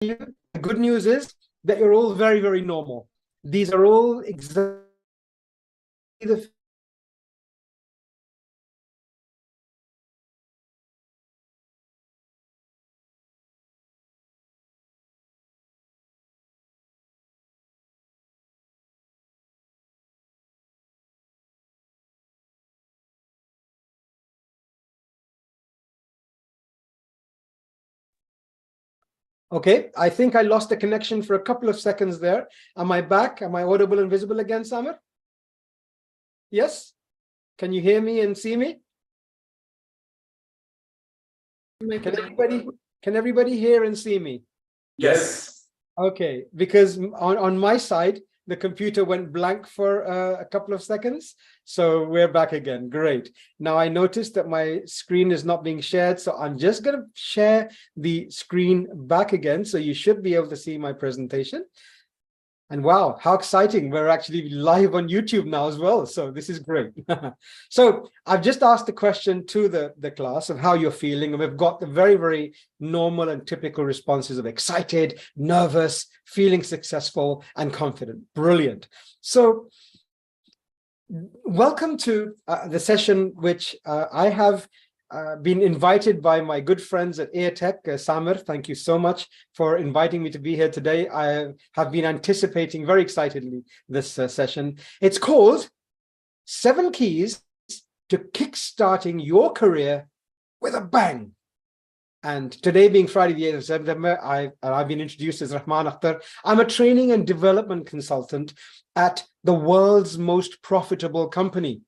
you, the good news is that you're all very, very normal. These are all exactly the Okay, I think I lost the connection for a couple of seconds there. Am I back? Am I audible and visible again, Samir? Yes? Can you hear me and see me? Can everybody hear and see me? Yes. Okay, because on my side, the computer went blank for a couple of seconds. So we're back again. Great. Now I noticed that my screen is not being shared. So I'm just going to share the screen back again. So you should be able to see my presentation. And wow, how exciting. We're actually live on YouTube now as well. So this is great. So I've just asked the question to the class of how you're feeling. And we've got the very, very normal and typical responses of excited, nervous, feeling successful, and confident. Brilliant. So welcome to the session, which I have been invited by my good friends at Airtech. Samir, thank you so much for inviting me to be here today. I have been anticipating very excitedly this session. It's called 7 Keys to Kickstarting Your Career with a Bang. And today being Friday, the 8th of September, I've been introduced as Rahman Akhtar. I'm a training and development consultant at the world's most profitable company.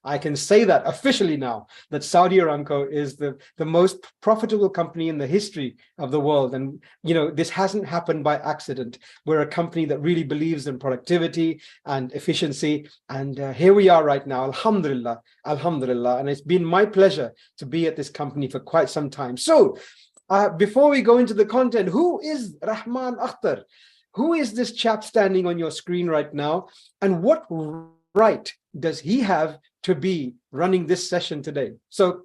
I can say that officially now, that Saudi Aramco is the most profitable company in the history of the world. And, you know, this hasn't happened by accident. We're a company that really believes in productivity and efficiency. And here we are right now, alhamdulillah, alhamdulillah. And it's been my pleasure to be at this company for quite some time. So before we go into the content, who is Rahman Akhtar? Who is this chap standing on your screen right now? And what right does he have to be running this session today? So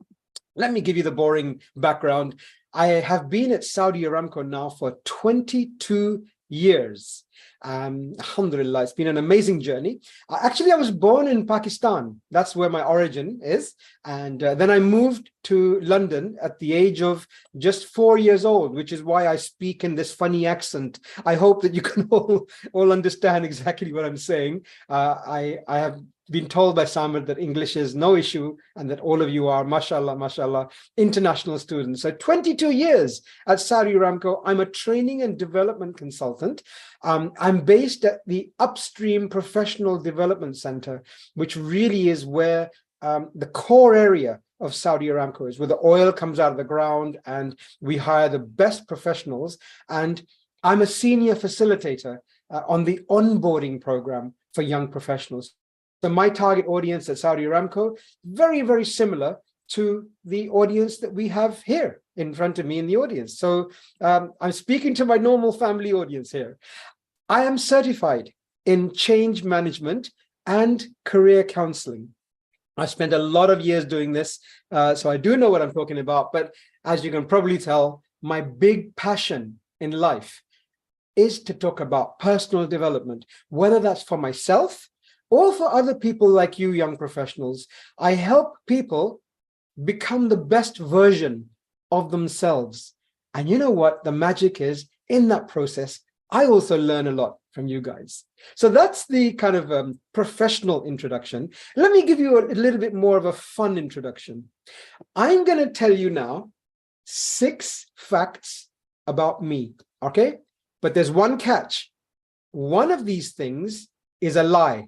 let me give you the boring background. I have been at Saudi Aramco now for 22 years. Alhamdulillah, it's been an amazing journey. Actually, I was born in Pakistan. That's where my origin is. And then I moved to London at the age of just 4 years old, which is why I speak in this funny accent. I hope that you can all understand exactly what I'm saying. I have been told by Samir that English is no issue and that all of you are, mashallah, mashallah, international students. So 22 years at Saudi Aramco. I'm a training and development consultant. I'm based at the Upstream Professional Development Center, which really is where the core area of Saudi Aramco is, where the oil comes out of the ground and we hire the best professionals. And I'm a senior facilitator on the onboarding program for young professionals. So my target audience at Saudi Aramco, very, very similar to the audience that we have here in front of me in the audience. So I'm speaking to my normal family audience here. I am certified in change management and career counseling. I spent a lot of years doing this, so I do know what I'm talking about. But as you can probably tell, my big passion in life is to talk about personal development, whether that's for myself or for other people like you, young professionals. I help people become the best version of themselves. And you know what? The magic is in that process, I also learn a lot from you guys. So that's the kind of professional introduction. Let me give you a little bit more of a fun introduction. I'm going to tell you now 6 facts about me, okay? But there's one catch. One of these things is a lie.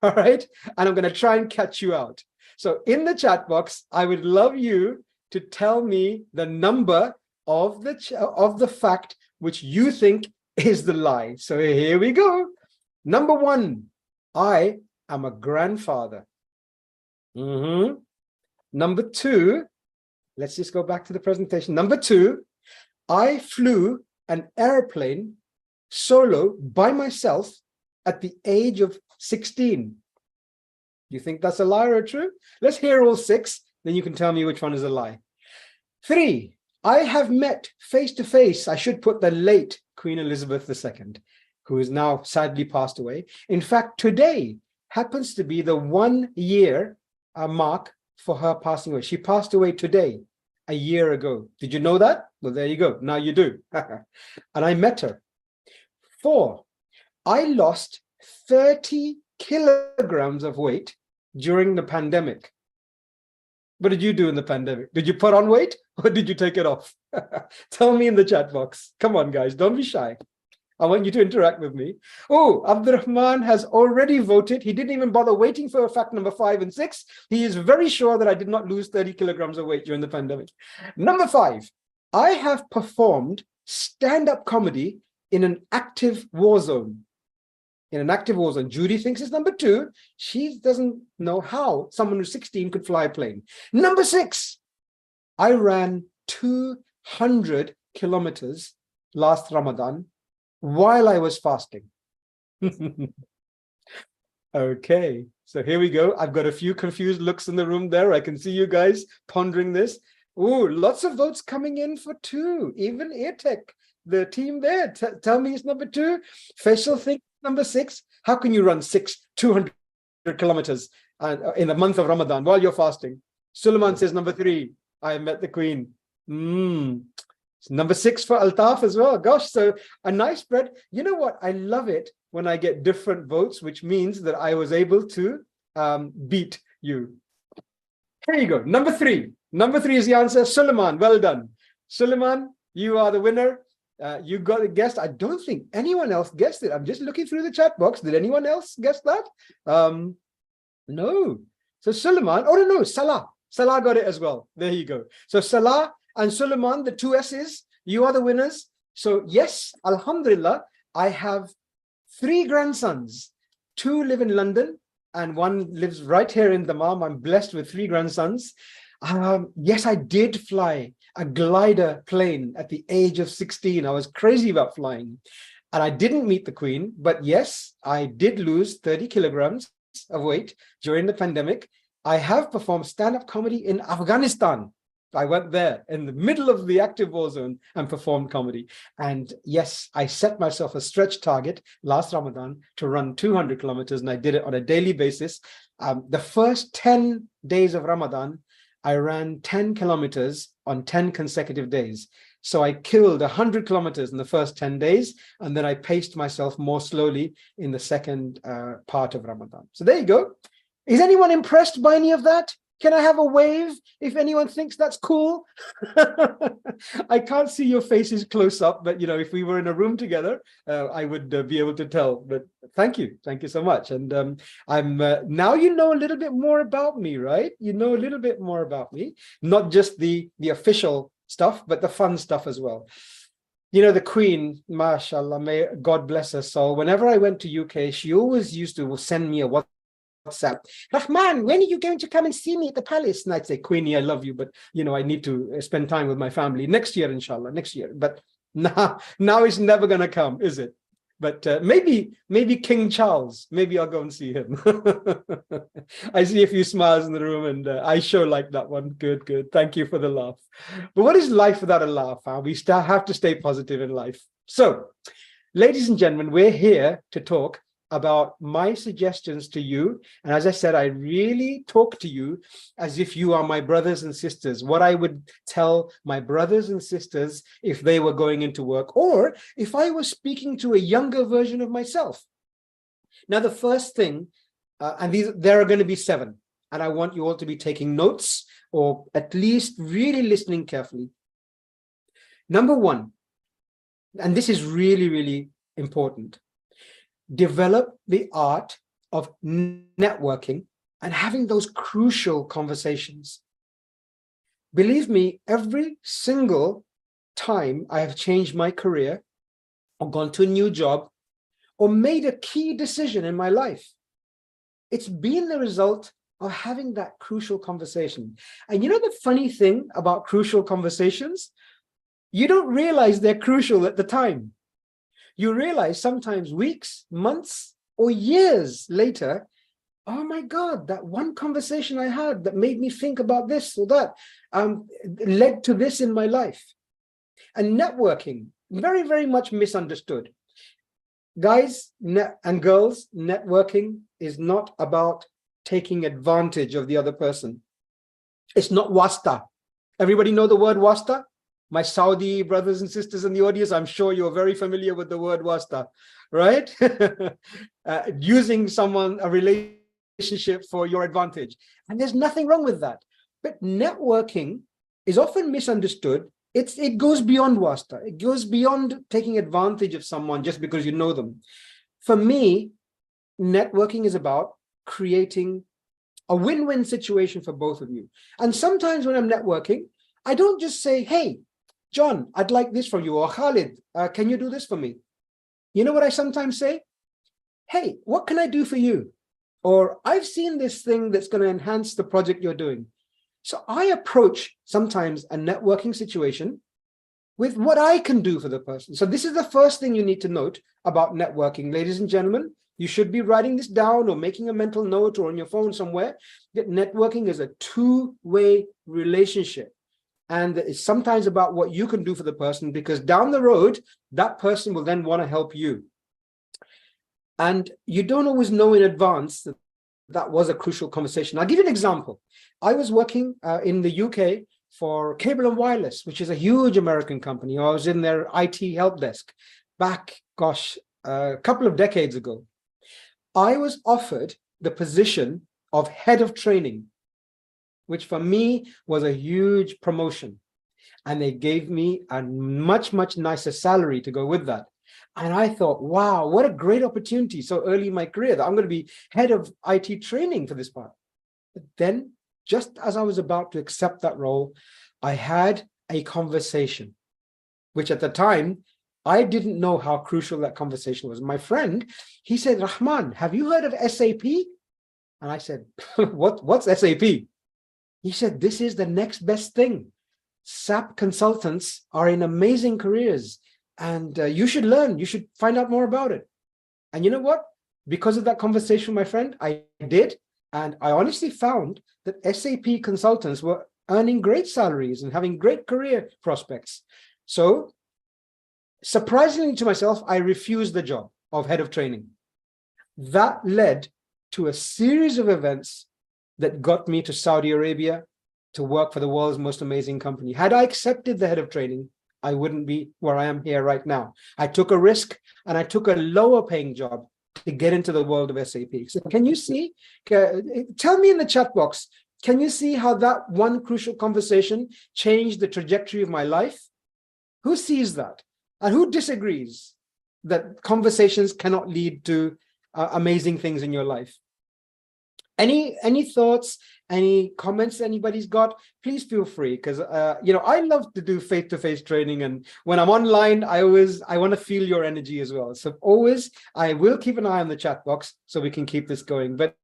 All right, and I'm going to try and catch you out. So in the chat box, I would love you to tell me the number of the fact which you think is the lie. So here we go. Number 1, I am a grandfather. Number 2, let's just go back to the presentation. Number 2, I flew an airplane solo by myself at the age of 16. You think that's a lie or true? Let's hear all 6, then you can tell me which one is a lie. 3, I have met face to face, I should put the late Queen Elizabeth II, who is now sadly passed away. In fact, today happens to be the 1 year mark for her passing away. She passed away today, a year ago. Did you know that? Well, there you go. Now you do. And I met her. 4, I lost 30 kilograms of weight during the pandemic. What did you do in the pandemic? Did you put on weight or did you take it off? Tell me in the chat box. Come on, guys, don't be shy. I want you to interact with me. Oh, Abdurrahman has already voted. He didn't even bother waiting for fact number 5 and 6. He is very sure that I did not lose 30 kilograms of weight during the pandemic. Number 5, I have performed stand-up comedy in an active war zone. In an active war zone. Judy thinks it's number 2. She doesn't know how someone who's 16 could fly a plane. Number 6, I ran 200 kilometers last Ramadan while I was fasting. Okay, so here we go. I've got a few confused looks in the room there. I can see you guys pondering this. Oh, lots of votes coming in for 2. Even Airtech, the team there, tell me it's number 2. Faisal thinks number 6. How can you run 200 kilometers in the month of Ramadan while you're fasting? Suleiman says number 3. I met the Queen. Number 6 for Altaf as well. Gosh, so a nice spread. You know what? I love it when I get different votes, which means that I was able to beat you. Here you go. Number 3. Number 3 is the answer. Suleiman, well done. Suleiman, you are the winner. You got it guessed. I don't think anyone else guessed it. I'm just looking through the chat box. Did anyone else guess that? No. So Suleiman, oh no, Salah. Salah got it as well. There you go. So Salah and Suleiman, the 2 S's, you are the winners. So yes, Alhamdulillah, I have 3 grandsons. 2 live in London and 1 lives right here in Dammam. I'm blessed with 3 grandsons. Yes, I did fly a glider plane at the age of 16. I was crazy about flying. And I didn't meet the Queen, but yes, I did lose 30 kilograms of weight during the pandemic. I have performed stand-up comedy in Afghanistan. I went there in the middle of the active war zone and performed comedy. And yes, I set myself a stretch target last Ramadan to run 200 kilometers, and I did it on a daily basis. The first 10 days of Ramadan, I ran 10 kilometers on 10 consecutive days. So I killed 100 kilometers in the first 10 days, and then I paced myself more slowly in the second part of Ramadan. So there you go. Is anyone impressed by any of that? Can I have a wave if anyone thinks that's cool? I can't see your faces close up, but you know, if we were in a room together, I would be able to tell. But thank you so much. And I'm now you know a little bit more about me, right? You know a little bit more about me, not just the official stuff, but the fun stuff as well. You know, the Queen, mashallah, may God bless her soul. Whenever I went to UK, she always used to send me a WhatsApp. Rahman, when are you going to come and see me at the palace? And I'd say, Queenie, I love you, but you know, I need to spend time with my family next year, inshallah, next year. But now it's never going to come, is it? But maybe King Charles, maybe I'll go and see him. I see a few smiles in the room, and I sure like that one. Good. Thank you for the laugh. But what is life without a laugh? Huh? We still have to stay positive in life. So, ladies and gentlemen, we're here to talk about my suggestions to you. And as I said, I really talk to you as if you are my brothers and sisters, what I would tell my brothers and sisters if they were going into work, or if I was speaking to a younger version of myself. Now, the first thing, there are going to be 7, and I want you all to be taking notes, or at least really listening carefully. Number 1, and this is really important, develop the art of networking and having those crucial conversations. Believe me, every single time I have changed my career or gone to a new job or made a key decision in my life, it's been the result of having that crucial conversation. And you know the funny thing about crucial conversations? You don't realize they're crucial at the time. You realize sometimes weeks, months, or years later, oh my God, that one conversation I had that made me think about this or that led to this in my life. And networking, very, very much misunderstood. Guys and girls, networking is not about taking advantage of the other person. It's not wasta. Everybody know the word wasta? My Saudi brothers and sisters in the audience, I'm sure you're very familiar with the word wasta, right? Using a relationship for your advantage. And there's nothing wrong with that. But networking is often misunderstood. It goes beyond wasta. It goes beyond taking advantage of someone just because you know them. For me, networking is about creating a win-win situation for both of you. And sometimes when I'm networking, I don't just say, hey, John, I'd like this from you, or Khalid, can you do this for me? You know what I sometimes say? Hey, what can I do for you? Or I've seen this thing that's going to enhance the project you're doing. So I approach sometimes a networking situation with what I can do for the person. So this is the first thing you need to note about networking, ladies and gentlemen. You should be writing this down or making a mental note or on your phone somewhere, that networking is a two-way relationship. And it's sometimes about what you can do for the person, because down the road, that person will then want to help you. And you don't always know in advance that that was a crucial conversation. I'll give you an example. I was working in the UK for Cable and Wireless, which is a huge American company. I was in their IT help desk back, gosh, a couple of decades ago. I was offered the position of head of training, which for me was a huge promotion. And they gave me a much, much nicer salary to go with that. And I thought, wow, what a great opportunity so early in my career that I'm going to be head of IT training for this part. But then, just as I was about to accept that role, I had a conversation, which at the time, I didn't know how crucial that conversation was. My friend, he said, Rahman, have you heard of SAP? And I said, what's SAP? He said, this is the next best thing. SAP consultants are in amazing careers, and you should learn. You should find out more about it. And you know what? Because of that conversation, my friend, I did. And I honestly found that SAP consultants were earning great salaries and having great career prospects. So surprisingly to myself, I refused the job of head of training. That led to a series of events that got me to Saudi Arabia to work for the world's most amazing company. Had I accepted the head of training, I wouldn't be where I am here right now. I took a risk and I took a lower paying job to get into the world of SAP. So can you see, tell me in the chat box, can you see how that one crucial conversation changed the trajectory of my life? Who sees that? And who disagrees that conversations cannot lead to amazing things in your life? Any thoughts, any comments anybody's got? Please feel free, because I love to do face-to-face training, and when I'm online, I want to feel your energy as well. So always, I will keep an eye on the chat box so we can keep this going. But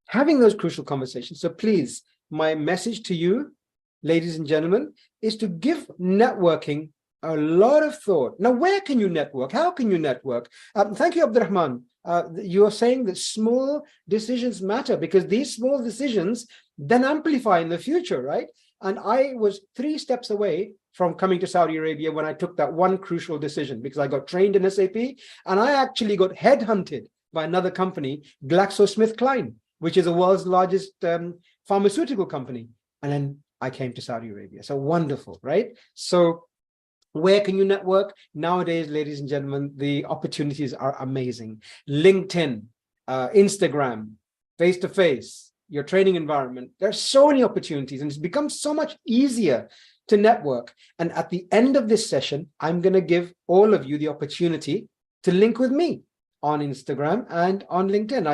having those crucial conversations. So please, my message to you, ladies and gentlemen, is to give networking a lot of thought. Now, where can you network? How can you network? Thank you, Abdurrahman. You are saying that small decisions matter, because these small decisions then amplify in the future, right? And I was 3 steps away from coming to Saudi Arabia when I took that one crucial decision, because I got trained in SAP and I actually got headhunted by another company, GlaxoSmithKline, which is the world's largest pharmaceutical company. And then I came to Saudi Arabia. So wonderful, right? So where can you network? Nowadays, ladies and gentlemen, the opportunities are amazing. LinkedIn, Instagram, face-to-face, your training environment. There's so many opportunities, and it's become so much easier to network. And at the end of this session, I'm going to give all of you the opportunity to link with me on Instagram and on LinkedIn.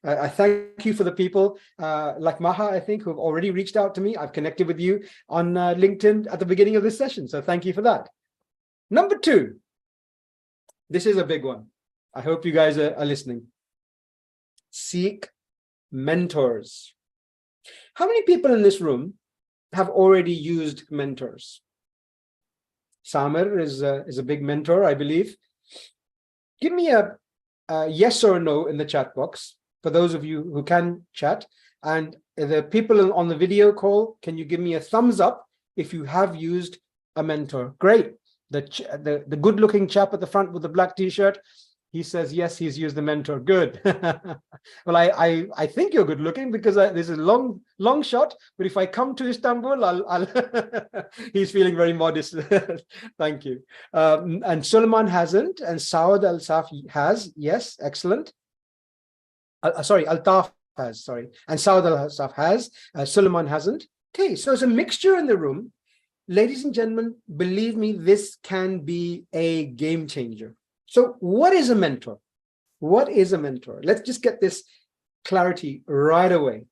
I thank you for the people like Maha, I think, who have already reached out to me. I've connected with you on LinkedIn at the beginning of this session. So thank you for that. Number 2, this is a big one. I hope you guys are listening. Seek mentors. How many people in this room have already used mentors? Samir is a big mentor, I believe. Give me a yes or no in the chat box for those of you who can chat. And the people on the video call, can you give me a thumbs up if you have used a mentor? Great. The good-looking chap at the front with the black t-shirt, he says, yes, he's used the mentor. Good. Well, I think you're good looking because this is a long shot. But if I come to Istanbul, I'll he's feeling very modest. Thank you. And Suleiman hasn't, and Saud Al-Safi has. Yes, excellent. Sorry, Altaf has. Sorry, and Saud Al-Saf has. Suleiman hasn't. Okay, so it's a mixture in the room. Ladies and gentlemen, believe me, this can be a game changer. So what is a mentor? What is a mentor? Let's just get this clarity right away.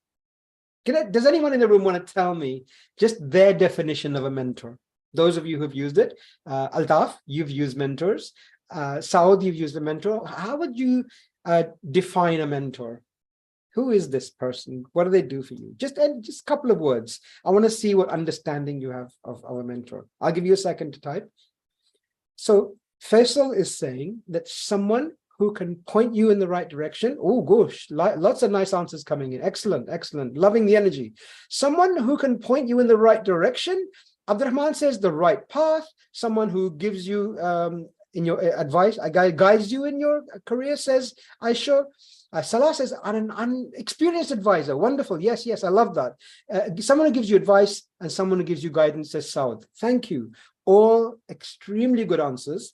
Does anyone in the room want to tell me just their definition of a mentor? Those of you who've used it, Altaf, you've used mentors. Saud, you've used a mentor. How would you define a mentor? Who is this person? What do they do for you? Just a couple of words. I want to see what understanding you have of a mentor. I'll give you a second to type. So Faisal is saying that someone who can point you in the right direction. Oh, gosh, lots of nice answers coming in. Excellent, excellent. Loving the energy. Someone who can point you in the right direction. Abdurrahman says the right path. Someone who gives you in your advice, guides you in your career, says Aisha. Salah says, an unexperienced advisor. Wonderful. Yes, yes, I love that. Someone who gives you advice and someone who gives you guidance, says Saud. Thank you. All extremely good answers.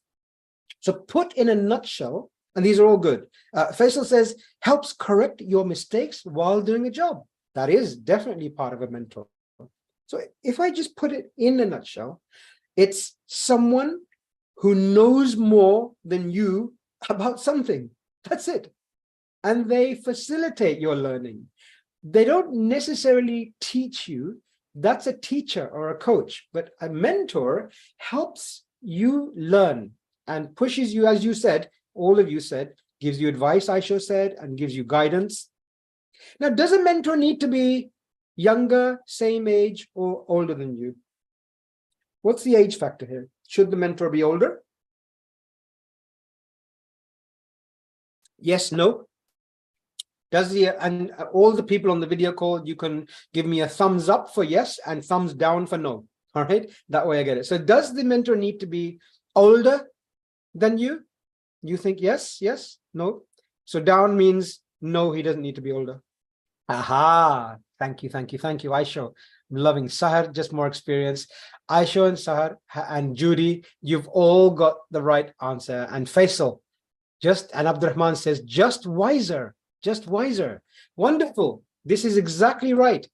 So put in a nutshell, and these are all good. Faisal says, helps correct your mistakes while doing a job. That is definitely part of a mentor. So if I just put it in a nutshell, it's someone who knows more than you about something. That's it. And they facilitate your learning. They don't necessarily teach you. That's a teacher or a coach, but a mentor helps you learn and pushes you, as you said, all of you said, gives you advice, Aisha said, and gives you guidance. Now, does a mentor need to be younger, same age, or older than you? What's the age factor here? Should the mentor be older? Yes, no? And all the people on the video call, you can give me a thumbs up for yes and thumbs down for no. All right, that way I get it. So does the mentor need to be older than you? You think yes, yes, no? So down means no, he doesn't need to be older. Aha, thank you, thank you, thank you, Aisha. I'm loving Sahar, just more experience. Aisha and Sahar and Judy, you've all got the right answer. And Faisal, and Abdurrahman says, just wiser. Just wiser. Wonderful. This is exactly right.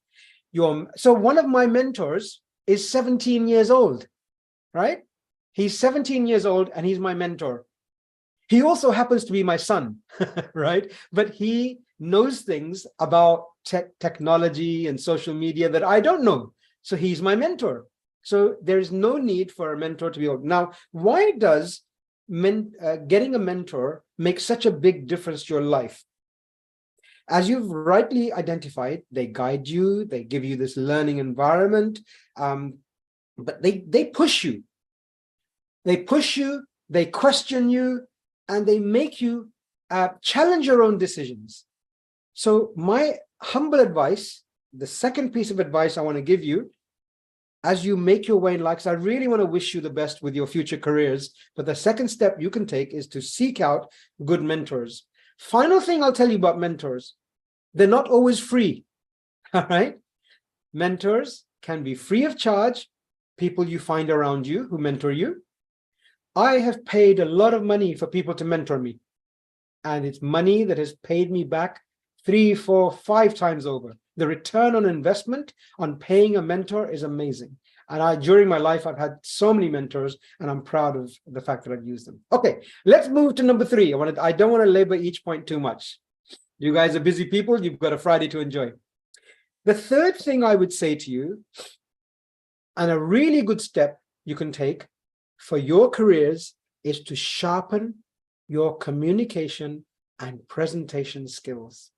So one of my mentors is 17 years old, right? He's 17 years old and he's my mentor. He also happens to be my son, right? But he knows things about technology and social media that I don't know. So he's my mentor. So there's no need for a mentor to be old. Now, why does getting a mentor make such a big difference to your life? As you've rightly identified, they guide you, they give you this learning environment, but they push you. They push you, they question you, and they make you challenge your own decisions. So my humble advice, the second piece of advice I want to give you, as you make your way in life, 'cause I really want to wish you the best with your future careers, but the second step you can take is to seek out good mentors. Final thing I'll tell you about mentors, they're not always free, all right? Mentors can be free of charge, people you find around you who mentor you. I have paid a lot of money for people to mentor me, and it's money that has paid me back 3, 4, 5 times over. The return on investment on paying a mentor is amazing. And during my life, I've had so many mentors, and I'm proud of the fact that I've used them. Okay, let's move to number 3. I don't want to labor each point too much. You guys are busy people. You've got a Friday to enjoy. The third thing I would say to you, and a really good step you can take for your careers, is to sharpen your communication and presentation skills.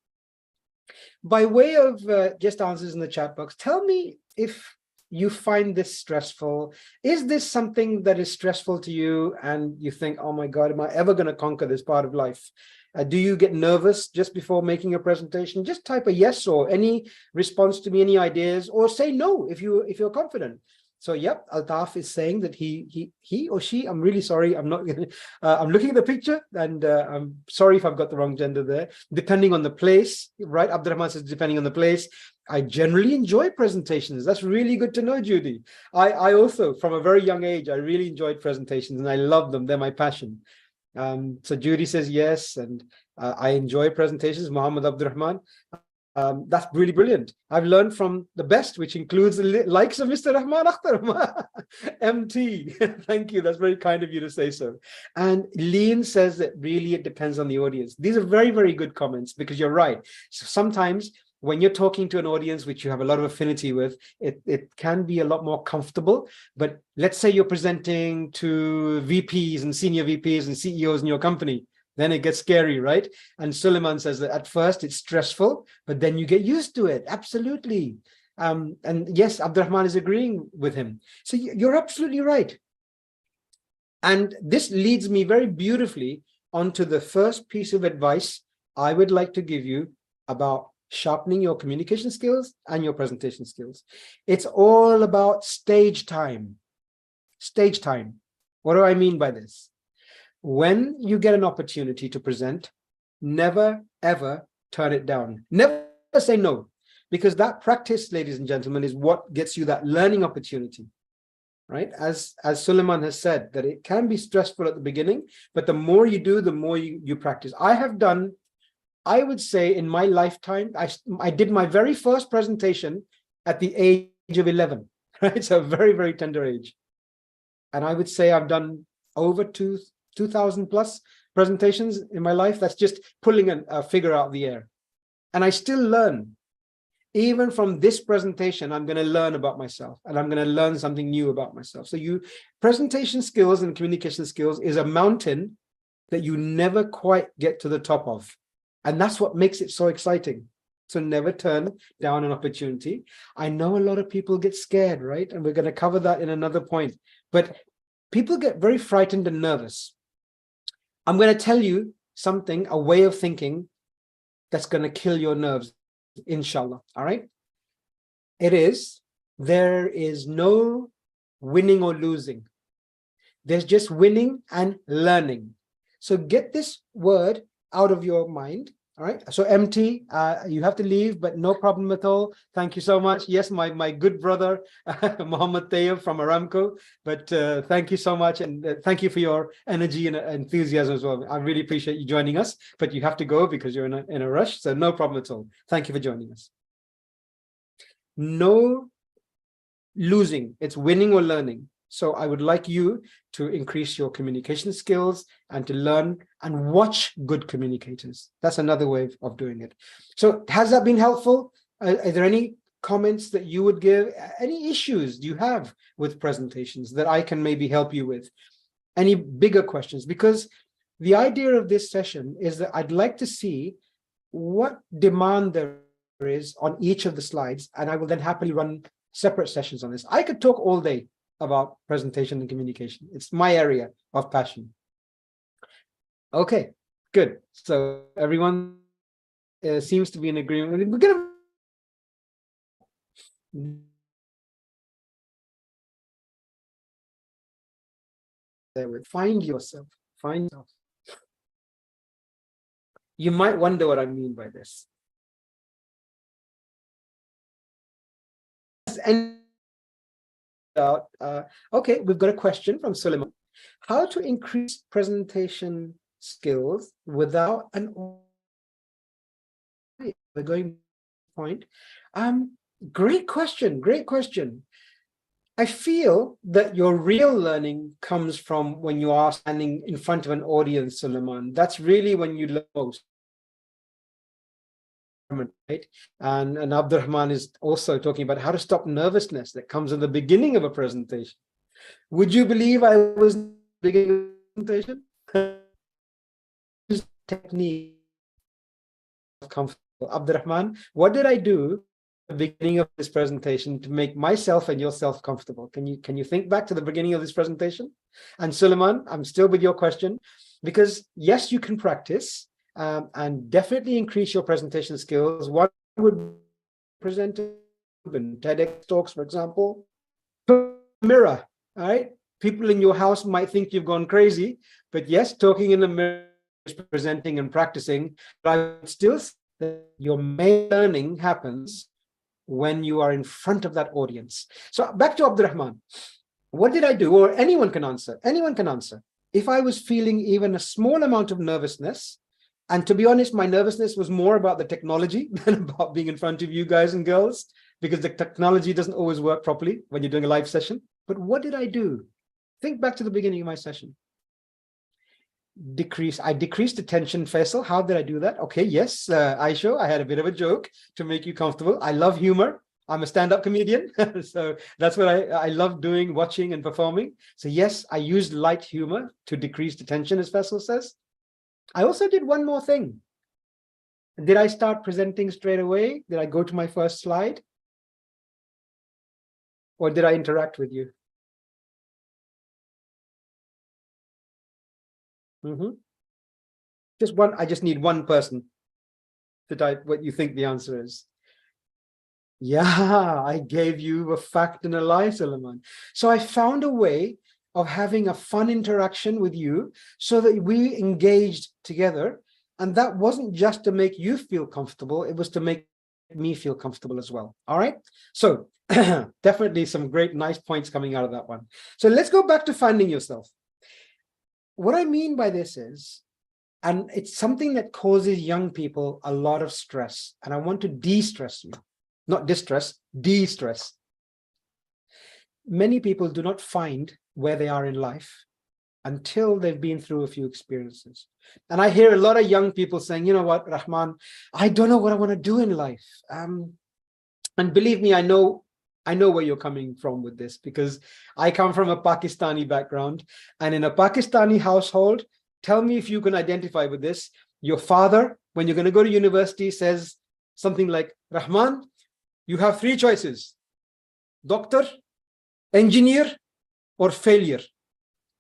By way of just answers in the chat box, tell me if you find this stressful. Is this something that is stressful to you and you think, oh my God, am I ever going to conquer this part of life? Do you get nervous just before making a presentation? Just type a yes or any response to me, any ideas, or say no if you're confident. So yep, Altaf is saying that he or she, I'm really sorry, I'm not gonna, I'm looking at the picture, and I'm sorry if I've got the wrong gender there, depending on the place, right? Abdurrahman says depending on the place. I generally enjoy presentations. That's really good to know, Judy. I also, from a very young age, I really enjoyed presentations and I love them. They're my passion. So Judy says yes, and I enjoy presentations, Muhammad Abdurrahman. That's really brilliant. I've learned from the best, which includes the likes of Mr. Rahman Akhtar, MT. Thank you. That's very kind of you to say so. And Lean says that really it depends on the audience. These are very, very good comments, because you're right. So sometimes when you're talking to an audience which you have a lot of affinity with, it can be a lot more comfortable. But let's say you're presenting to VPs and senior VPs and CEOs in your company. Then it gets scary, right? And Suleiman says that at first it's stressful, but then you get used to it. Absolutely. And yes, Abdurrahman is agreeing with him. So you're absolutely right. And this leads me very beautifully onto the first piece of advice I would like to give you about sharpening your communication skills and your presentation skills. It's all about stage time. Stage time. What do I mean by this? When you get an opportunity to present, never, ever turn it down. Never say no, because that practice, ladies and gentlemen, is what gets you that learning opportunity, right? As Suleiman has said, that it can be stressful at the beginning, but the more you do, the more you practice. I have done, I would say in my lifetime, I did my very first presentation at the age of 11, right? So a very, very tender age. And I would say I've done over 2,000 plus presentations in my life. That's just pulling a figure out of the air. And I still learn. Even from this presentation, I'm going to learn about myself, and I'm going to learn something new about myself. So presentation skills and communication skills is a mountain that you never quite get to the top of. And that's what makes it so exciting. So never turn down an opportunity. I know a lot of people get scared, right? And we're going to cover that in another point. But people get very frightened and nervous. I'm going to tell you something, a way of thinking that's going to kill your nerves, inshallah. All right. There is no winning or losing. There's just winning and learning. So get this word out of your mind. All right. So MT, you have to leave, but no problem at all. Thank you so much. Yes, my good brother, Mohammed Tayyib from Aramco. But thank you so much. And thank you for your energy and enthusiasm as well. I really appreciate you joining us, but you have to go because you're in a rush. So no problem at all. Thank you for joining us. No losing. It's winning or learning. So I would like you to increase your communication skills and to learn and watch good communicators. That's another way of doing it. So has that been helpful? Are there any comments that you would give? Any issues you have with presentations that I can maybe help you with? Any bigger questions? Because the idea of this session is that I'd like to see what demand there is on each of the slides, and I will then happily run separate sessions on this. I could talk all day about presentation and communication. It's my area of passion. Okay, good. So everyone seems to be in agreement. We're going to find yourself. Find yourself. You might wonder what I mean by this. And okay, we've got a question from Suleiman. How to increase presentation skills without an we're going point. Great question. I feel that your real learning comes from when you are standing in front of an audience, Suleiman. That's really when you learn most. Right? And Abdurrahman is also talking about how to stop nervousness that comes in the beginning of a presentation. Would you believe I was in the beginning of a presentation? Technique comfortable. Abdurrahman, what did I do at the beginning of this presentation to make myself and yourself comfortable? Can you think back to the beginning of this presentation? And Suleiman, I'm still with your question, because yes, you can practice and definitely increase your presentation skills. One would present in TEDx talks, for example, mirror, all right? People in your house might think you've gone crazy, but yes, talking in the mirror is presenting and practicing, but I would still say that your main learning happens when you are in front of that audience. So back to Abdurrahman. What did I do? Or anyone can answer. Anyone can answer. If I was feeling even a small amount of nervousness, and to be honest, my nervousness was more about the technology than about being in front of you guys and girls, because the technology doesn't always work properly when you're doing a live session. But what did I do? Think back to the beginning of my session. I decreased the tension, Faisal. How did I do that? Okay, yes, Aisha, I had a bit of a joke to make you comfortable. I love humor. I'm a stand-up comedian. So that's what I love doing, watching and performing. So yes, I used light humor to decrease the tension, as Faisal says. I also did one more thing. Did I start presenting straight away? Did I go to my first slide? Or did I interact with you? Just one. I just need one person to type what you think the answer is. Yeah, I gave you a fact and a lie, Suleiman. So I found a way of having a fun interaction with you so that we engaged together. And that wasn't just to make you feel comfortable, it was to make me feel comfortable as well. All right. So definitely some great, nice points coming out of that one. So let's go back to finding yourself. What I mean by this is, and it's something that causes young people a lot of stress, and I want to de-stress you, not distress, de-stress. Many people do not find where they are in life until they've been through a few experiences. And I hear a lot of young people saying, you know what, Rahman, I don't know what I want to do in life. And believe me, I know where you're coming from with this, because I come from a Pakistani background, and in a Pakistani household, tell me if you can identify with this. Your father, when you're going to go to university, says something like, Rahman, you have three choices: doctor, engineer, or failure,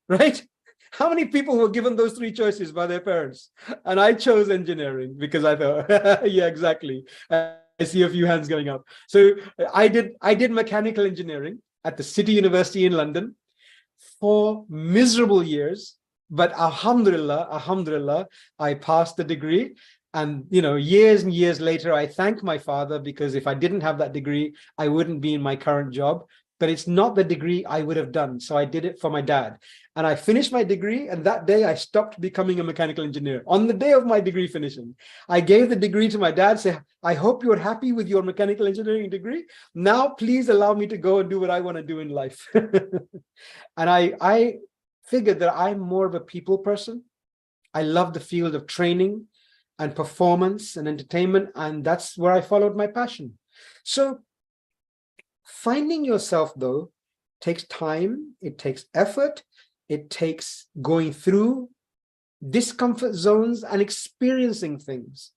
right? How many people were given those three choices by their parents? And I chose engineering because I thought, yeah, exactly. I see a few hands going up. So I did mechanical engineering at the City University in London for miserable years, but alhamdulillah, I passed the degree. And years and years later, I thank my father, because if I didn't have that degree, I wouldn't be in my current job. But it's not the degree I would have done. So I did it for my dad. And I finished my degree, and that day I stopped becoming a mechanical engineer. On the day of my degree finishing, I gave the degree to my dad, say, I hope you're happy with your mechanical engineering degree. Now, please allow me to go and do what I want to do in life. And I figured that I'm more of a people person. I love the field of training and performance and entertainment, and that's where I followed my passion. So finding yourself, though, takes time, it takes effort, it takes going through discomfort zones and experiencing things.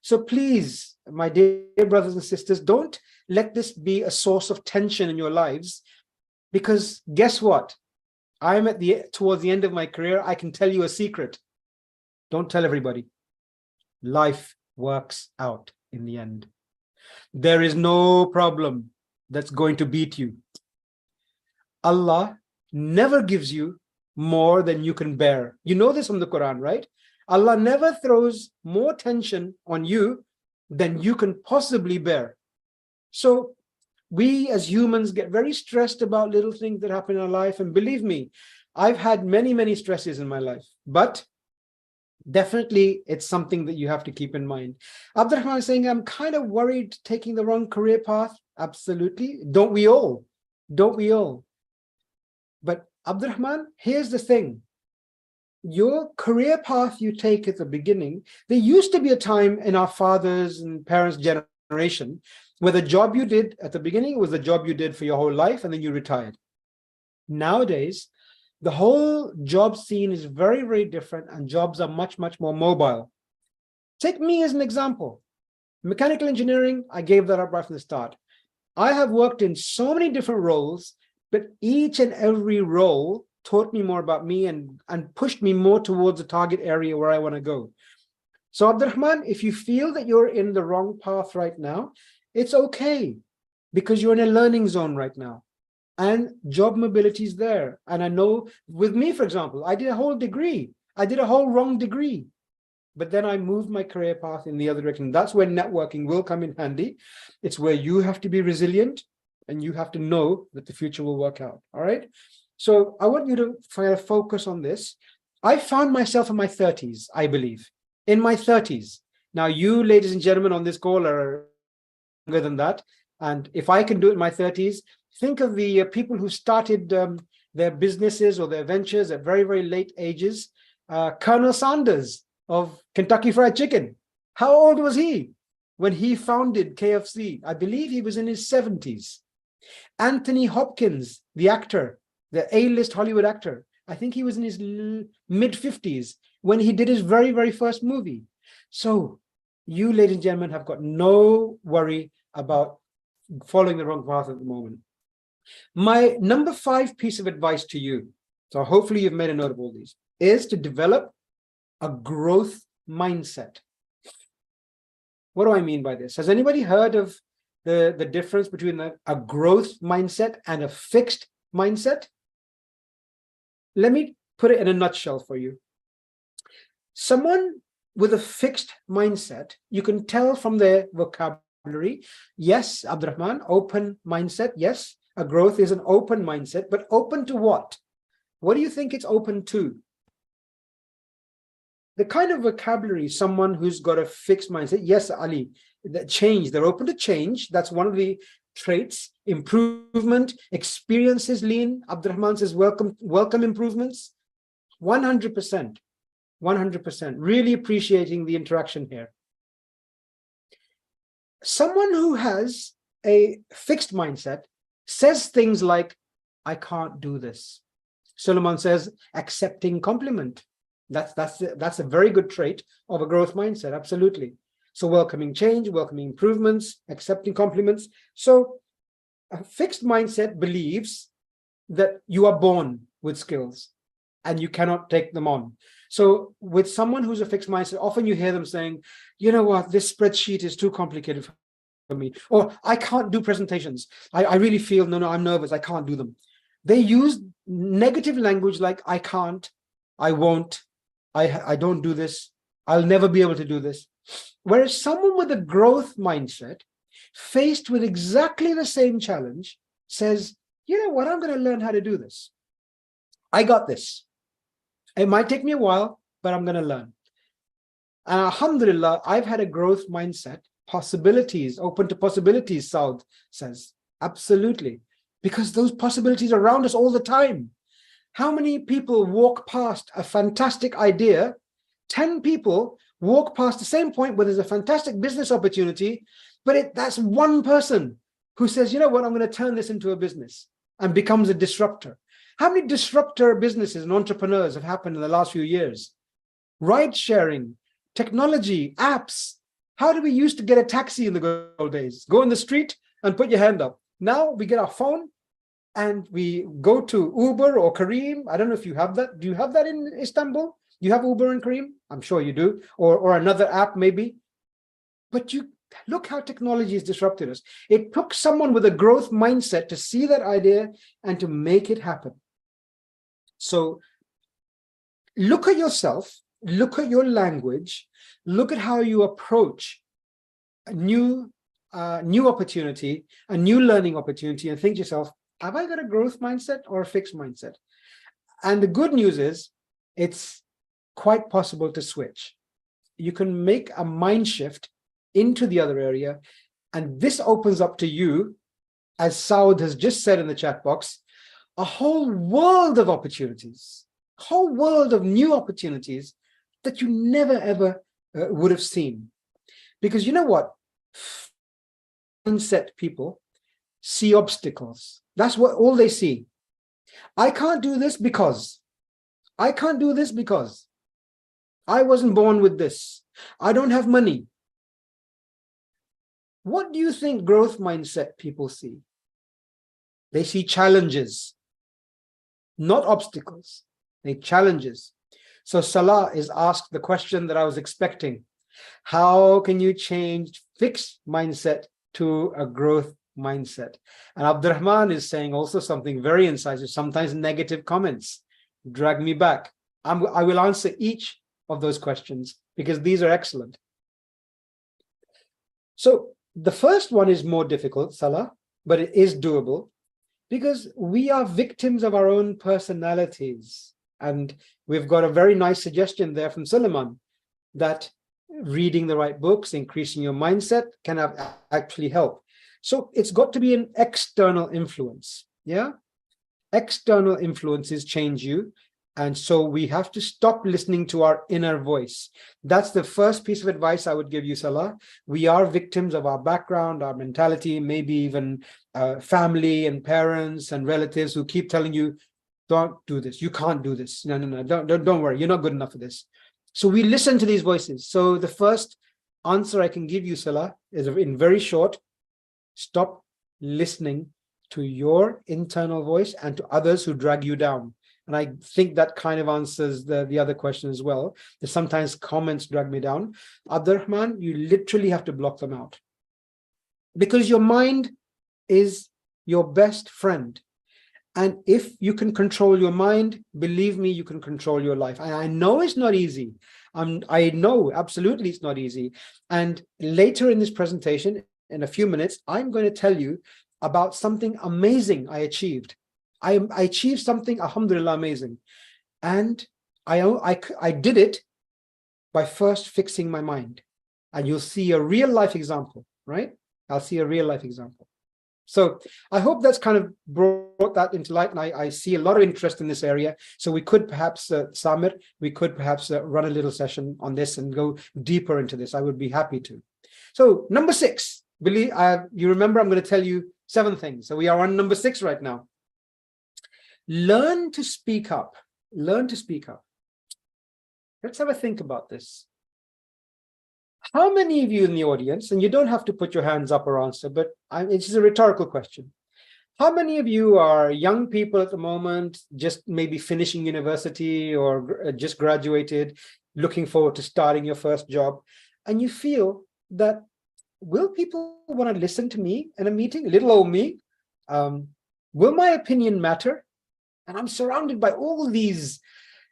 So please, my dear brothers and sisters, don't let this be a source of tension in your lives, because guess what? I'm towards the end of my career. I can tell you a secret. Don't tell everybody. Life works out in the end. There is no problem that's going to beat you. Allah never gives you more than you can bear. You know this from the Quran, right? Allah never throws more tension on you than you can possibly bear. So we as humans get very stressed about little things that happen in our life. And believe me, I've had many, many stresses in my life, but definitely it's something that you have to keep in mind. Abdurrahman is saying, I'm kind of worried taking the wrong career path. Absolutely. Don't we all? Don't we all? But Abdurrahman, here's the thing. Your career path you take at the beginning, there used to be a time in our fathers and parents' generation where the job you did at the beginning was the job you did for your whole life, and then you retired. Nowadays, the whole job scene is very, very different, and jobs are much, much more mobile. Take me as an example. Mechanical engineering, I gave that up right from the start. I have worked in so many different roles, but each and every role taught me more about me and pushed me more towards the target area where I want to go. So Abdurrahman, if you feel that you're in the wrong path right now, it's okay, because you're in a learning zone right now. and job mobility is there. And I know with me, for example, I did a whole degree. I did a whole wrong degree, but then I moved my career path in the other direction. That's where networking will come in handy. It's where you have to be resilient and you have to know that the future will work out. All right. So I want you to focus on this. I found myself in my 30s, I believe, in my 30s. Now, you, ladies and gentlemen, on this call are younger than that. And if I can do it in my 30s, think of the people who started their businesses or their ventures at very, very late ages. Colonel Sanders of Kentucky Fried Chicken. How old was he when he founded KFC? I believe he was in his 70s. Anthony Hopkins, the actor, the A-list Hollywood actor, I think he was in his mid-50s when he did his very, very first movie. So you, ladies and gentlemen, have got no worry about following the wrong path at the moment. My number 5 piece of advice to you, so hopefully you've made a note of all these, is to develop a growth mindset. What do I mean by this? Has anybody heard of the difference between a growth mindset and a fixed mindset? Let me put it in a nutshell for you. Someone with a fixed mindset, you can tell from their vocabulary. Yes, Abdurrahman, open mindset. Yes, a growth is an open mindset, but open to what? What do you think it's open to? The kind of vocabulary, someone who's got a fixed mindset. Yes, Ali, the change, they're open to change. That's one of the traits. Improvement, experiences, lean. Abdurrahman says, welcome improvements. 100%, 100%. Really appreciating the interaction here. Someone who has a fixed mindset says things like, I can't do this. Suleiman says, accepting compliment. That's a very good trait of a growth mindset, absolutely. So welcoming change, welcoming improvements, accepting compliments. So a fixed mindset believes that you are born with skills and you cannot take them on. So with someone who's a fixed mindset, often you hear them saying, you know what, this spreadsheet is too complicated for me, or I can't do presentations. I really feel, no, I'm nervous, I can't do them. They use negative language like I can't, I won't, I don't do this, I'll never be able to do this. Whereas someone with a growth mindset, faced with exactly the same challenge, says, you know what, I'm going to learn how to do this. I got this. It might take me a while, but I'm going to learn. And alhamdulillah, I've had a growth mindset, possibilities, open to possibilities, Saud says. Absolutely. Because those possibilities are around us all the time. How many people walk past a fantastic idea? 10 people walk past the same point where there's a fantastic business opportunity, but that's one person who says, you know what, I'm going to turn this into a business, and becomes a disruptor. How many disruptor businesses and entrepreneurs have happened in the last few years? Ride sharing, technology, apps. How did we used to get a taxi in the good old days? Go in the street and put your hand up. Now we get our phone and we go to Uber or Careem. I don't know if you have that. Do you have that in Istanbul? Do you have Uber and Careem? I'm sure you do. Or another app maybe. But you look how technology has disrupted us. It took someone with a growth mindset to see that idea and to make it happen. So look at yourself, look at your language, look at how you approach a new opportunity, a new learning opportunity, and think to yourself, have I got a growth mindset or a fixed mindset? And the good news is it's quite possible to switch. You can make a mind shift into the other area, and this opens up to you, as Saud has just said in the chat box, a whole world of opportunities, a whole world of new opportunities that you never ever would have seen. Because you know what? Mindset people see obstacles. That's what all they see. I can't do this because. I can't do this because. I wasn't born with this. I don't have money. What do you think growth mindset people see? They see challenges, not obstacles. They challenges. So Salah is asked the question that I was expecting. How can you change fixed mindset to a growth mindset. And Abdurrahman is saying also something very incisive, sometimes negative comments drag me back. I will answer each of those questions because these are excellent. So the first one is more difficult, Salah, but it is doable because we are victims of our own personalities. And we've got a very nice suggestion there from Suleiman that reading the right books, increasing your mindset can actually help. So it's got to be an external influence. Yeah. External influences change you. And so we have to stop listening to our inner voice. That's the first piece of advice I would give you, Salah. We are victims of our background, our mentality, maybe even family and parents and relatives who keep telling you, don't do this. You can't do this. No, don't worry. You're not good enough for this. So we listen to these voices. So the first answer I can give you, Salah, is in very short, stop listening to your internal voice and to others who drag you down. And I think that kind of answers the other question as well. That sometimes comments drag me down. Abdurrahman, you literally have to block them out. Because your mind is your best friend. And if you can control your mind, believe me, you can control your life. And I know it's not easy. I know absolutely it's not easy. And later in this presentation, in a few minutes, I'm going to tell you about something amazing I achieved. I achieved something, alhamdulillah, amazing. And I did it by first fixing my mind. And you'll see a real life example, right? I'll see a real life example. So I hope that's kind of brought that into light. And I see a lot of interest in this area. So we could perhaps, Samir, we could perhaps run a little session on this and go deeper into this. I would be happy to. So number 6, Billy, you remember I'm going to tell you 7 things. So we are on number 6 right now. Learn to speak up. Learn to speak up. Let's have a think about this. How many of you in the audience, and you don't have to put your hands up or answer, but it's just a rhetorical question. How many of you are young people at the moment, just maybe finishing university or just graduated, looking forward to starting your first job, and you feel that, will people want to listen to me in a meeting, little old me? Will my opinion matter? And I'm surrounded by all these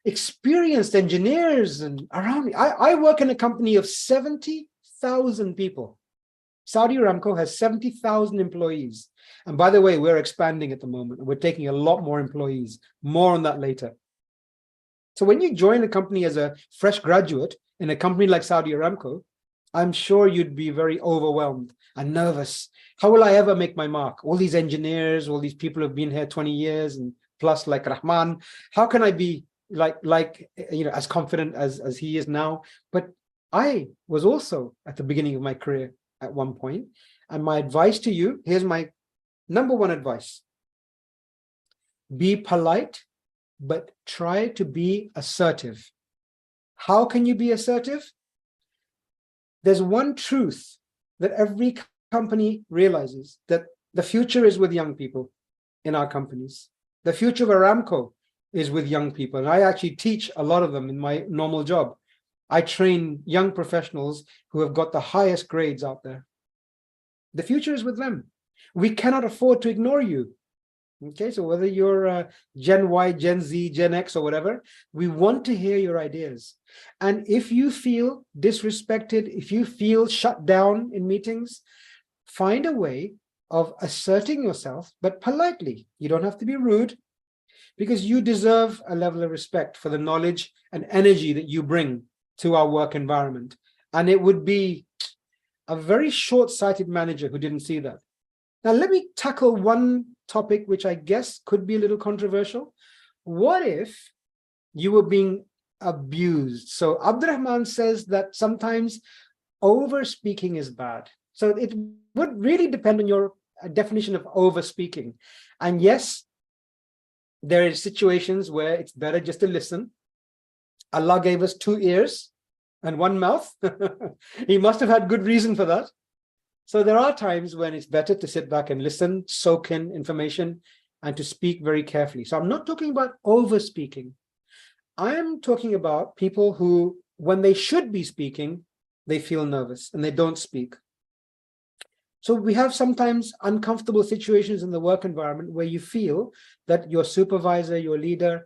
experienced engineers and around me. I work in a company of 70,000 people. Saudi Aramco has 70,000 employees. And by the way, we're expanding at the moment. We're taking a lot more employees. More on that later. So when you join a company as a fresh graduate in a company like Saudi Aramco, I'm sure you'd be very overwhelmed and nervous. How will I ever make my mark? All these engineers, all these people who've been here 20 years and plus, like Rahman, how can I be as confident as he is now? But I was also at the beginning of my career at one point. And my advice to you, here's my number 1 advice. Be polite, but try to be assertive. How can you be assertive? There's one truth that every company realizes, that the future is with young people in our companies. The future of Aramco is with young people. And I actually teach a lot of them in my normal job. I train young professionals who have got the highest grades out there. The future is with them. We cannot afford to ignore you. Okay, so whether you're Gen Y, Gen Z, Gen X, or whatever, we want to hear your ideas. And if you feel disrespected, if you feel shut down in meetings, find a way of asserting yourself, but politely. You don't have to be rude, because you deserve a level of respect for the knowledge and energy that you bring to our work environment. And it would be a very short-sighted manager who didn't see that. Now, let me tackle one topic which I guess could be a little controversial. What if you were being abused? So Abdurrahman says that sometimes over-speaking is bad. So it would really depend on your definition of over-speaking. And yes, there are situations where it's better just to listen. Allah gave us 2 ears and 1 mouth. He must have had good reason for that. So there are times when it's better to sit back and listen, soak in information, and to speak very carefully. So I'm not talking about over-speaking. I am talking about people who, when they should be speaking, they feel nervous and they don't speak. So we have sometimes uncomfortable situations in the work environment where you feel that your supervisor, your leader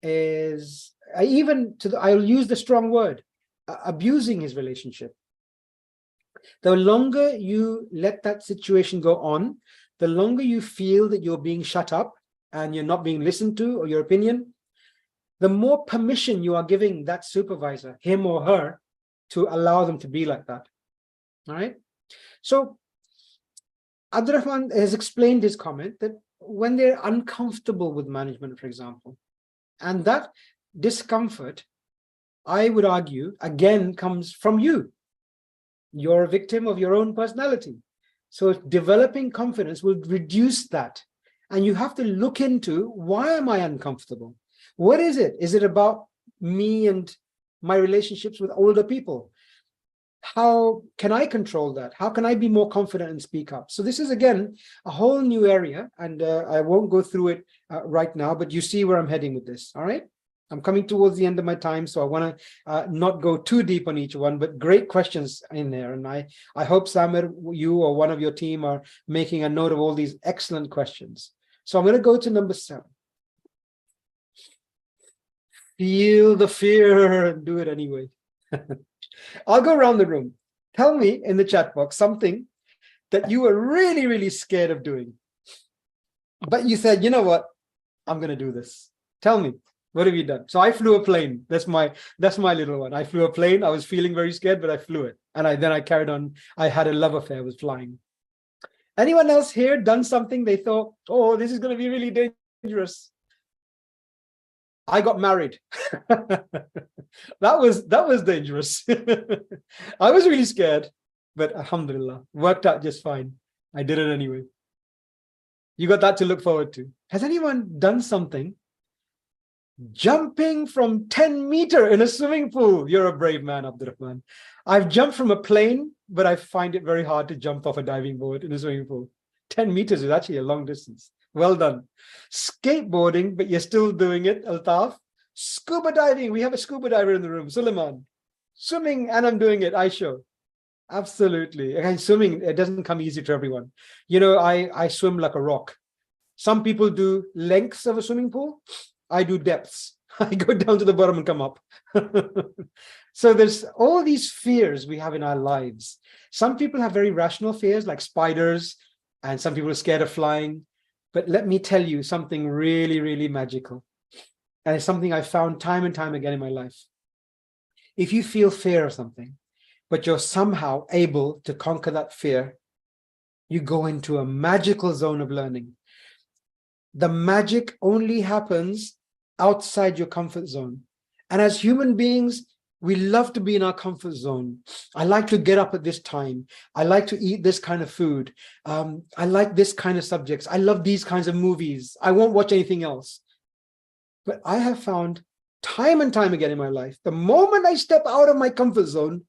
is I'll use the strong word, abusing his relationship. The longer you let that situation go on, the longer you feel that you're being shut up and you're not being listened to, or your opinion, the more permission you are giving that supervisor, him or her, to allow them to be like that. All right. So Abdurrahman has explained his comment that when they're uncomfortable with management, for example, and that discomfort, I would argue, again, comes from you. You're a victim of your own personality. So developing confidence will reduce that. And you have to look into, why am I uncomfortable? What is it? Is it about me and my relationships with older people? How can I control that? How can I be more confident and speak up? So this is, again, a whole new area, and I won't go through it right now, but you see where I'm heading with this. All right. I'm coming towards the end of my time, so I want to not go too deep on each one, but great questions in there. And I hope, Samir, you or one of your team are making a note of all these excellent questions. So I'm going to go to number 7. Feel the fear and do it anyway. I'll go around the room. Tell me in the chat box something that you were really, really scared of doing, but you said, you know what, I'm going to do this. Tell me, what have you done? So I flew a plane. That's my little one. I flew a plane. I was feeling very scared, but I flew it. And then I carried on. I had a love affair with flying. Anyone else here done something they thought, oh, this is going to be really dangerous? I got married. That was dangerous. I was really scared, but alhamdulillah, worked out just fine. I did it anyway. You got that to look forward to. Has anyone done something? Jumping from 10 meters in a swimming pool. You're a brave man, Abdurrahman. I've jumped from a plane, but I find it very hard to jump off a diving board in a swimming pool. 10 meters is actually a long distance. Well done. Skateboarding, but you're still doing it, Altaf. Scuba diving. We have a scuba diver in the room, Suleiman. Swimming, and I'm doing it, Aisha. Absolutely. And swimming, it doesn't come easy to everyone. You know, I swim like a rock. Some people do lengths of a swimming pool. I do depths. I go down to the bottom and come up. So there's all these fears we have in our lives. Some people have very rational fears like spiders, and some people are scared of flying. But let me tell you something really, really magical. And it's something I found time and time again in my life. If you feel fear of something, but you're somehow able to conquer that fear, you go into a magical zone of learning. The magic only happens outside your comfort zone. And as human beings, we love to be in our comfort zone. I like to get up at this time. I like to eat this kind of food. I like this kind of subjects. I love these kinds of movies. I won't watch anything else. But I have found time and time again in my life, the moment I step out of my comfort zone,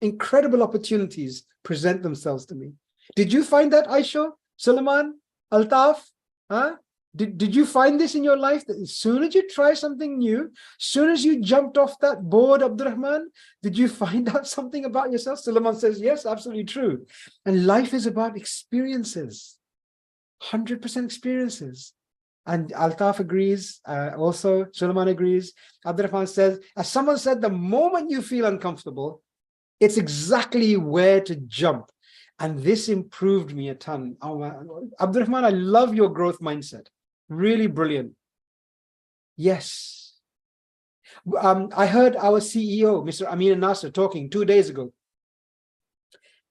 incredible opportunities present themselves to me. Did you find that, Aisha, Suleiman, Altaf? Huh? Did you find this in your life, that as soon as you try something new, as soon as you jumped off that board, Abdurrahman, did you find out something about yourself? Suleiman says, yes, absolutely true. And life is about experiences, 100% experiences. And Altaf agrees, also Suleiman agrees. Abdurrahman says, as someone said, the moment you feel uncomfortable, it's exactly where to jump. And this improved me a ton. Oh, Abdurrahman, I love your growth mindset. Really brilliant. Yes. I heard our CEO, Mr. Amin Nasser, talking 2 days ago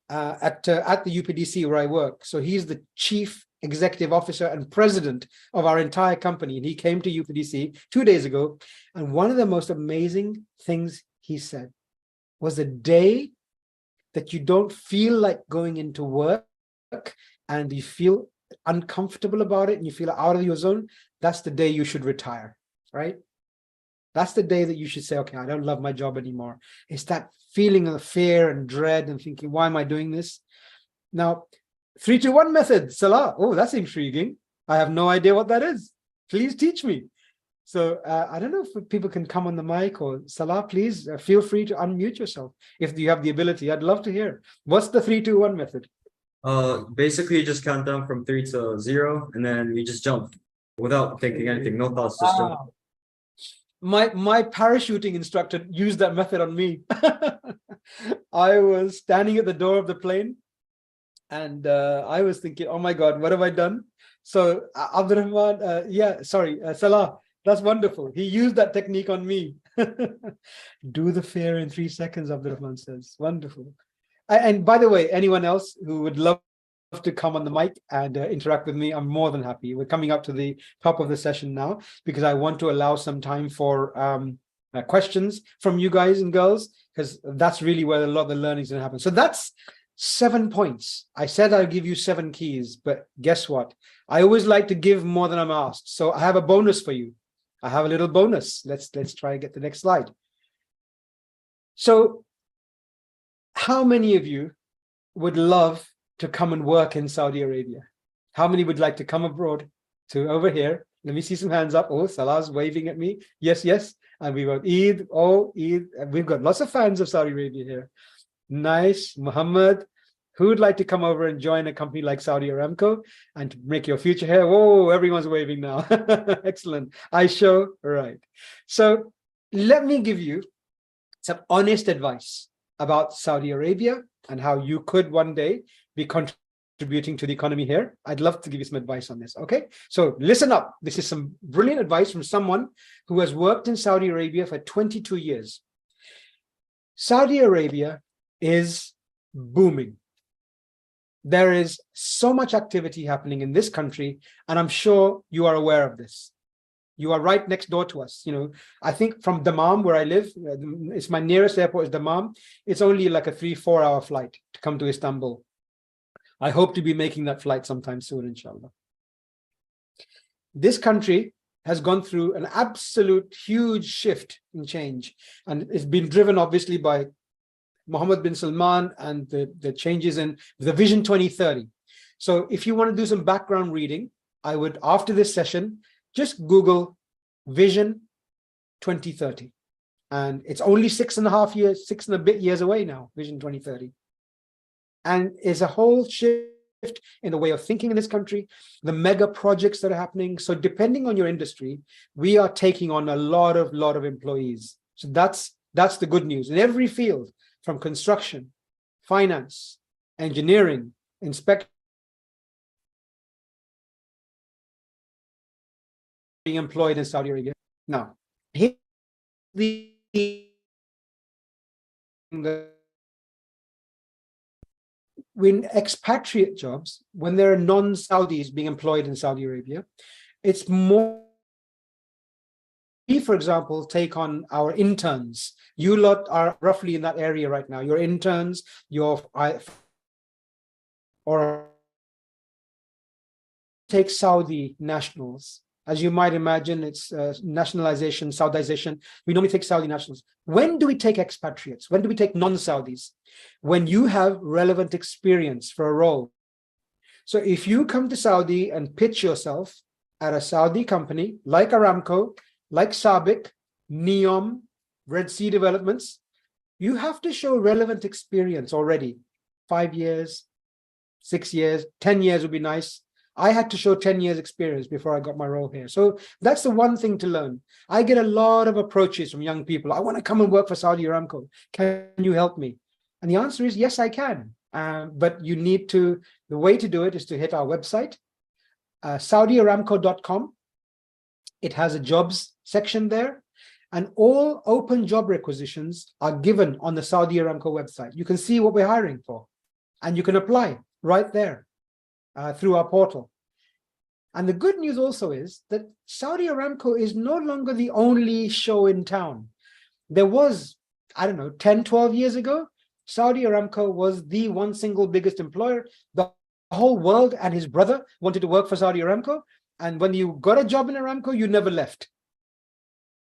at the UPDC where I work. So he's the chief executive officer and president of our entire company. And he came to UPDC 2 days ago. And one of the most amazing things he said was, the day that you don't feel like going into work and you feel uncomfortable about it and you feel out of your zone, that's the day you should retire, right? That's the day that you should say, okay, I don't love my job anymore. It's that feeling of fear and dread and thinking, why am I doing this? Now, 3-2-1 method, Salah. Oh, that's intriguing. I have no idea what that is. Please teach me. So I don't know if people can come on the mic, or Salah, please feel free to unmute yourself if you have the ability. I'd love to hear. What's the 3-2-1 method? Basically you just count down from 3 to 0, and then you just jump without thinking anything, no thought system. Wow. My parachuting instructor used that method on me. I was standing at the door of the plane, and I was thinking, oh my God, what have I done? So Abdurrahman, Salah, that's wonderful. He used that technique on me. Do the fair in 3 seconds, Abdurrahman says. Wonderful. And by the way, anyone else who would love to come on the mic and interact with me, I'm more than happy. We're coming up to the top of the session now because I want to allow some time for questions from you guys and girls, because that's really where a lot of the learning is going to happen. So that's 7 points. I said I'll give you 7 keys, but guess what? I always like to give more than I'm asked. So I have a bonus for you. I have a little bonus. Let's try and get the next slide. So how many of you would love to come and work in Saudi Arabia? How many would like to come abroad to over here? Let me see some hands up. Oh, Salah's waving at me. Yes, yes. And we've got Eid. Oh, Eid. We've got lots of fans of Saudi Arabia here. Nice. Muhammad. Who would like to come over and join a company like Saudi Aramco and make your future here? Whoa, everyone's waving now. Excellent. Aisha, right. So let me give you some honest advice about Saudi Arabia and how you could one day be contributing to the economy here. I'd love to give you some advice on this, okay? So listen up. This is some brilliant advice from someone who has worked in Saudi Arabia for 22 years. Saudi Arabia is booming. There is so much activity happening in this country, and I'm sure you are aware of this. You are right next door to us. You know, I think from Dammam, where I live, it's my nearest airport is Dammam. It's only like a 3-4 hour flight to come to Istanbul. I hope to be making that flight sometime soon, inshallah. This country has gone through an absolute huge shift in change, and it's been driven obviously by Mohammed bin Salman and the changes in the Vision 2030. So if you want to do some background reading, I would, after this session, just Google Vision 2030. And it's only 6.5 years, 6 and a bit years away now, Vision 2030. And it's a whole shift in the way of thinking in this country, the mega projects that are happening. So depending on your industry, we are taking on a lot of employees. So that's the good news in every field, from construction, finance, engineering, inspection, being employed in Saudi Arabia. Now, here's when expatriate jobs, when there are non-Saudis being employed in Saudi Arabia, it's more. We, for example, take on our interns. You lot are roughly in that area right now. Your interns, or take Saudi nationals. As you might imagine, it's nationalization, Saudization. We normally take Saudi nationals. When do we take expatriates? When do we take non-Saudis? When you have relevant experience for a role. So if you come to Saudi and pitch yourself at a Saudi company like Aramco, like Sabic, Neom, Red Sea Developments, you have to show relevant experience already. 5 years, 6 years, 10 years would be nice. I had to show 10 years experience before I got my role here. So that's the one thing to learn. I get a lot of approaches from young people. I want to come and work for Saudi Aramco. Can you help me? And the answer is yes, I can. But you need to, the way to do it is to hit our website, SaudiAramco.com. It has a jobs section there, and all open job requisitions are given on the Saudi Aramco website. You can see what we're hiring for, and you can apply right there through our portal. And the good news also is that Saudi Aramco is no longer the only show in town. There was, I don't know, 10, 12 years ago, Saudi Aramco was the one single biggest employer. The whole world and his brother wanted to work for Saudi Aramco. And when you got a job in Aramco, you never left.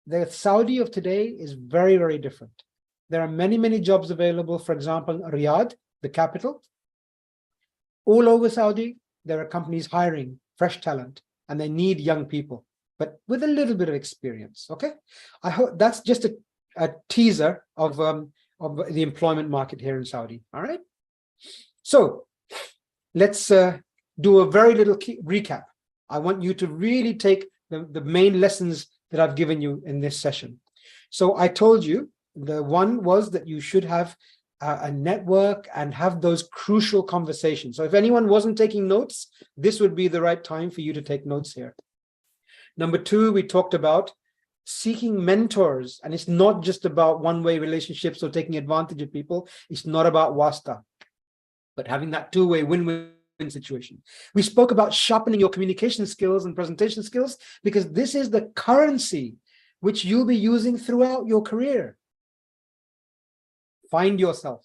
The Saudi of today is very, very different. There are many, many jobs available. For example, Riyadh, the capital. All over Saudi, there are companies hiring fresh talent, and they need young people, but with a little bit of experience, okay? I hope that's just a teaser of the employment market here in Saudi, all right? So let's do a very little recap. I want you to really take the main lessons that I've given you in this session. So I told you the one was that you should have a network and have those crucial conversations. So if anyone wasn't taking notes, this would be the right time for you to take notes here. Number two, we talked about seeking mentors, and it's not just about one-way relationships or taking advantage of people. It's not about wasta, but having that two-way win-win situation. We spoke about sharpening your communication skills and presentation skills, because this is the currency which you'll be using throughout your career. Find yourself,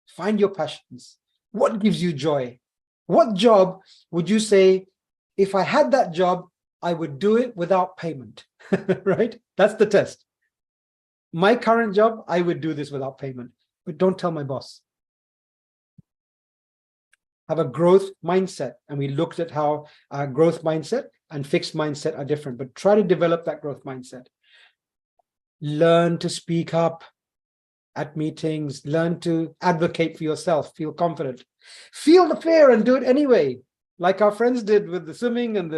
find your passions. What gives you joy? What job would you say, if I had that job, I would do it without payment, right? That's the test. My current job, I would do this without payment, but don't tell my boss. Have a growth mindset. And we looked at how growth mindset and fixed mindset are different, but try to develop that growth mindset. Learn to speak up at meetings, learn to advocate for yourself, feel confident, feel the fear and do it anyway. Like our friends did with the swimming and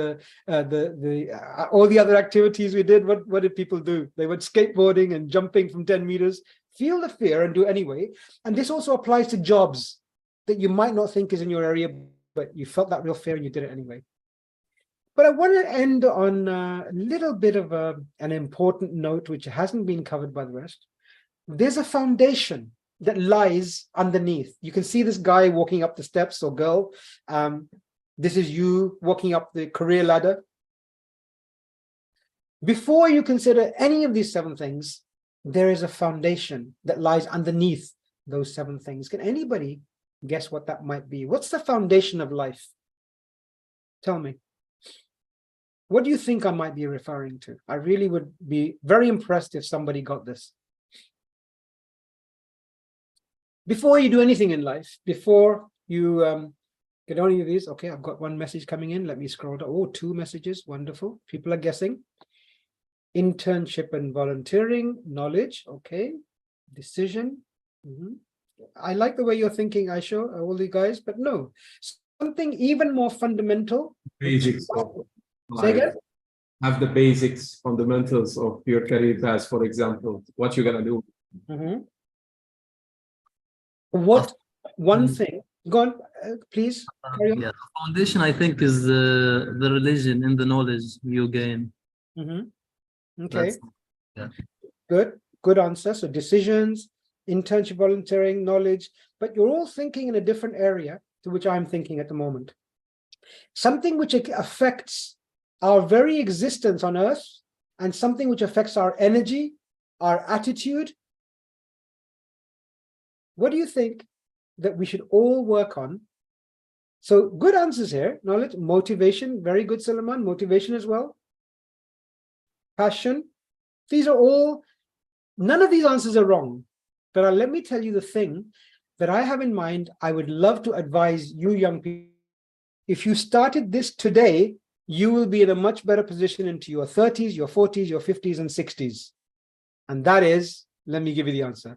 all the other activities we did. What did people do? They went skateboarding and jumping from 10 meters. Feel the fear and do it anyway. And this also applies to jobs that you might not think is in your area, but you felt that real fear and you did it anyway. But I want to end on a little bit of an important note, which hasn't been covered by the rest. There's a foundation that lies underneath. You can see this guy walking up the steps, or girl. This is you walking up the career ladder. Before you consider any of these 7 things, there is a foundation that lies underneath those 7 things. Can anybody guess what that might be? What's the foundation of life? Tell me. What do you think I might be referring to? I really would be very impressed if somebody got this. Before you do anything in life, before you get any of these, okay, I've got one message coming in. Let me scroll down. Oh, 2 messages. Wonderful. People are guessing. Internship and volunteering, knowledge. Okay. Decision. I like the way you're thinking, Aisha, all you guys, but no. Something even more fundamental. Basics. Say again? Have the basics, fundamentals of your career path, for example, what you're going to do. What one thing, go on, please. Carry on. Yeah, the foundation, I think, is the religion and the knowledge you gain. Okay. Yeah. Good answer. So decisions, internship, volunteering, knowledge, but you're all thinking in a different area to which I'm thinking at the moment. Something which affects our very existence on earth, and something which affects our energy, our attitude. What do you think that we should all work on? So good answers here. Knowledge, motivation, very good, Suleiman. Motivation as well. Passion. These are all, none of these answers are wrong. But let me tell you the thing that I have in mind. I would love to advise you young people. If you started this today, you will be in a much better position into your 30s, your 40s, your 50s and 60s. And that is, let me give you the answer.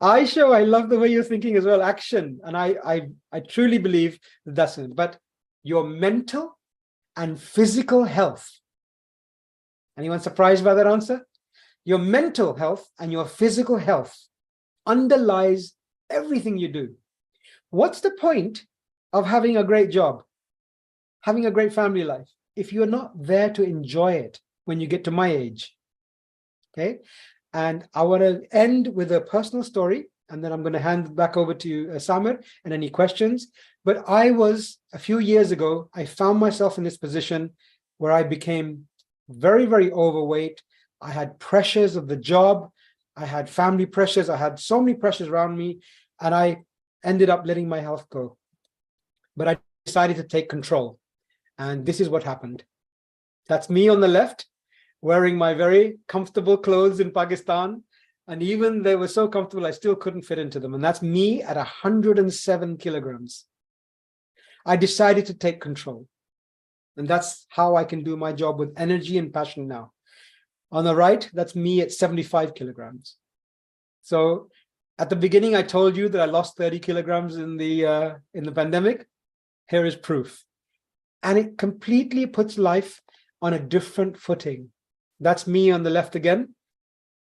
Aisha, I love the way you're thinking as well, action. And I truly believe that's it. But your mental and physical health. Anyone surprised by that answer? Your mental health and your physical health underlies everything you do. What's the point of having a great job, having a great family life, if you're not there to enjoy it when you get to my age? Okay. And I want to end with a personal story, and then I'm going to hand back over to you, Samir, and any questions. But a few years ago, I found myself in this position where I became very, very overweight. I had pressures of the job. I had family pressures. I had so many pressures around me, and I ended up letting my health go. But I decided to take control. And this is what happened. That's me on the left, wearing my very comfortable clothes in Pakistan. And even they were so comfortable, I still couldn't fit into them. And that's me at 107 kilograms. I decided to take control. And that's how I can do my job with energy and passion now. On the right, that's me at 75 kilograms. So at the beginning, I told you that I lost 30 kilograms in the pandemic. Here is proof. And it completely puts life on a different footing. That's me on the left again,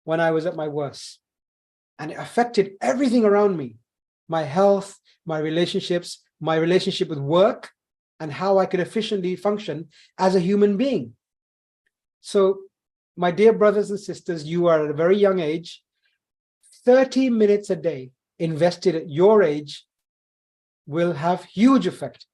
when I was at my worst. And it affected everything around me, my health, my relationships, my relationship with work, and how I could efficiently function as a human being. So, my dear brothers and sisters, you are at a very young age, 30 minutes a day invested at your age will have huge effect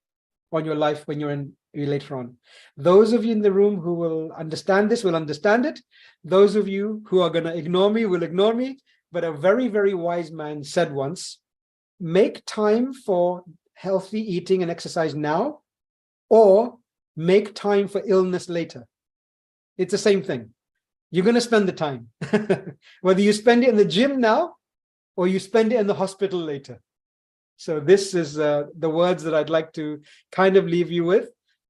on your life when you're in later on. Those of you in the room who will understand this will understand it. Those of you who are going to ignore me will ignore me. But a very, very wise man said once, make time for healthy eating and exercise now, or make time for illness later. It's the same thing. You're going to spend the time, whether you spend it in the gym now, or you spend it in the hospital later. So this is the words that I'd like to kind of leave you with.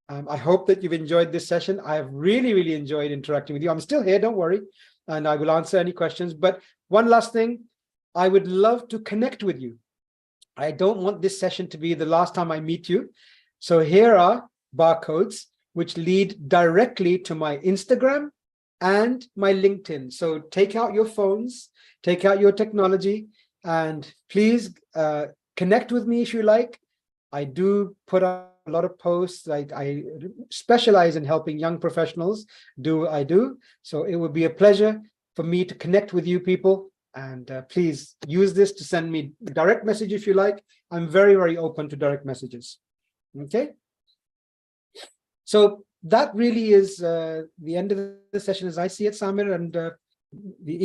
I hope that you've enjoyed this session. I have really, really enjoyed interacting with you. I'm still here, don't worry, and I will answer any questions. But one last thing, I would love to connect with you. I don't want this session to be the last time I meet you. So here are barcodes which lead directly to my Instagram and my LinkedIn. So take out your phones, take out your technology, and please connect with me if you like. I do put up a lot of posts. I specialize in helping young professionals do what I do. So it would be a pleasure for me to connect with you people. And please use this to send me a direct message if you like. I'm very, very open to direct messages. Okay. So that really is the end of the session as I see it, Samir, and the